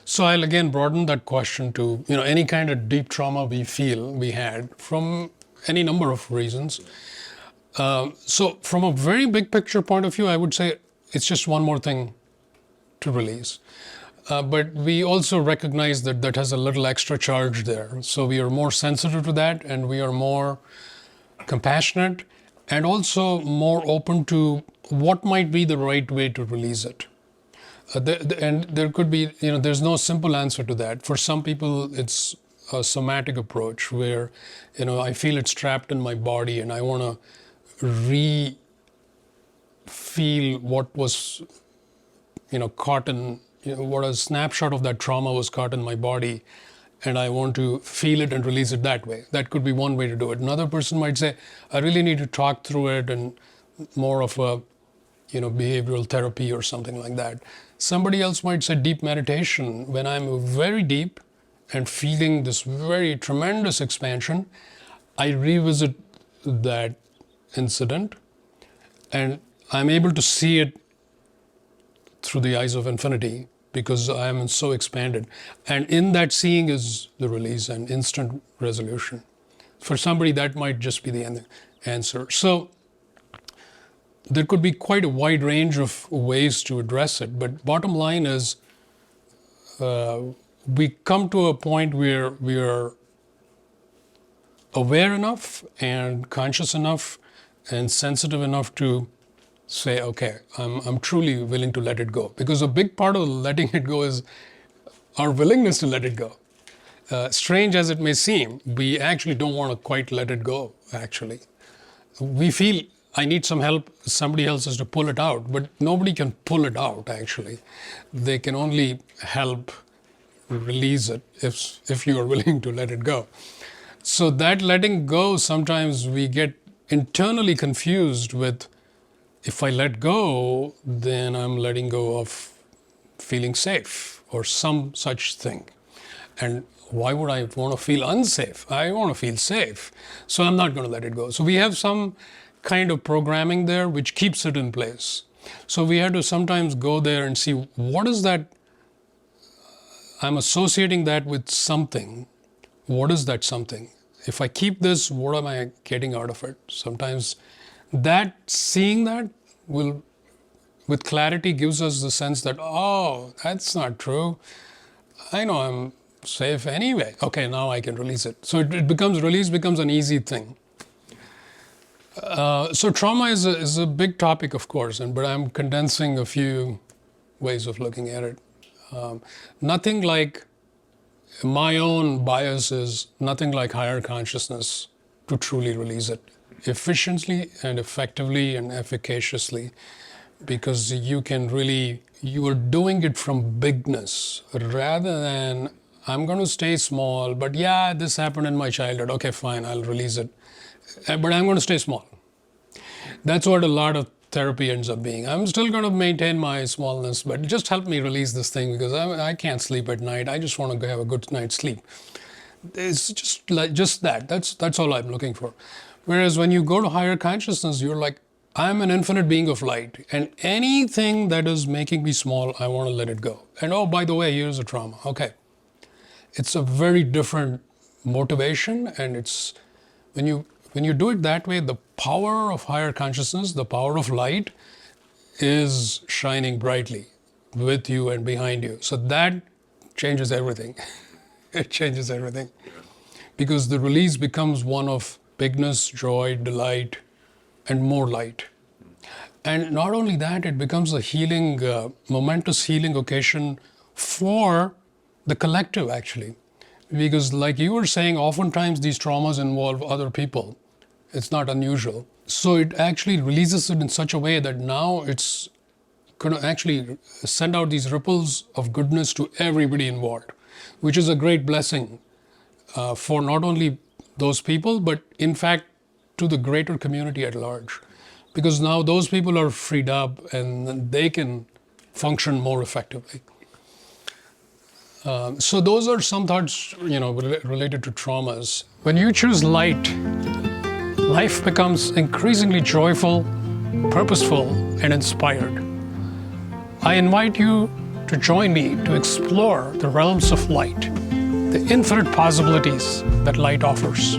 So I'll again broaden that question to, any kind of deep trauma we feel we had from any number of reasons. So from a very big picture point of view, I would say it's just one more thing to release. But we also recognize that that has a little extra charge there. So we are more sensitive to that, and we are more compassionate, and also more open to what might be the right way to release it. And there could be, there's no simple answer to that. For some people, it's a somatic approach where, I feel it's trapped in my body and I want to re-feel what was, caught in, what a snapshot of that trauma was caught in my body, and I want to feel it and release it that way. That could be one way to do it. Another person might say, I really need to talk through it, and more of a, behavioral therapy or something like that. Somebody else might say deep meditation. When I'm very deep and feeling this very tremendous expansion, I revisit that incident and I'm able to see it through the eyes of infinity because I am so expanded. And in that seeing is the release and instant resolution. For somebody, that might just be the answer. So there could be quite a wide range of ways to address it, but bottom line is we come to a point where we are aware enough and conscious enough and sensitive enough to say, okay, I'm truly willing to let it go. Because a big part of letting it go is our willingness to let it go. Strange as it may seem, we actually don't want to quite let it go, actually. We feel I need some help, somebody else has to pull it out, but nobody can pull it out, actually. They can only help release it if you are willing to let it go. So that letting go, sometimes we get internally confused with, if I let go, then I'm letting go of feeling safe or some such thing. And why would I want to feel unsafe? I want to feel safe. So I'm not going to let it go. So we have some kind of programming there which keeps it in place. So we had to sometimes go there and see, what is that? I'm associating that with something. What is that something? If I keep this, what am I getting out of it? Sometimes that seeing that will, with clarity, gives us the sense that, oh, that's not true. I know I'm safe anyway. Okay, now I can release it. So release becomes an easy thing. So trauma is a big topic, of course, but I'm condensing a few ways of looking at it. Nothing like my own bias is nothing like higher consciousness to truly release it efficiently and effectively and efficaciously, because you are doing it from bigness rather than I'm going to stay small, but yeah, this happened in my childhood. Okay, fine, I'll release it. But I'm going to stay small. That's what a lot of therapy ends up being. I'm still going to maintain my smallness, but just help me release this thing because I can't sleep at night. I just want to have a good night's sleep. It's just that. That's all I'm looking for. Whereas when you go to higher consciousness, you're like, I'm an infinite being of light, and anything that is making me small, I want to let it go. And oh, by the way, here's a trauma. Okay. It's a very different motivation, and it's when you do it that way, the power of higher consciousness, the power of light is shining brightly with you and behind you. So that changes everything. It changes everything. Because the release becomes one of bigness, joy, delight, and more light. And not only that, it becomes a healing, momentous healing occasion for the collective, actually. Because like you were saying, oftentimes these traumas involve other people. It's not unusual. So it actually releases it in such a way that now it's going to actually send out these ripples of goodness to everybody involved, which is a great blessing for not only those people, but in fact, to the greater community at large. Because now those people are freed up and they can function more effectively. So those are some thoughts, related to traumas. When you choose light, life becomes increasingly joyful, purposeful, and inspired. I invite you to join me to explore the realms of light, the infinite possibilities that light offers.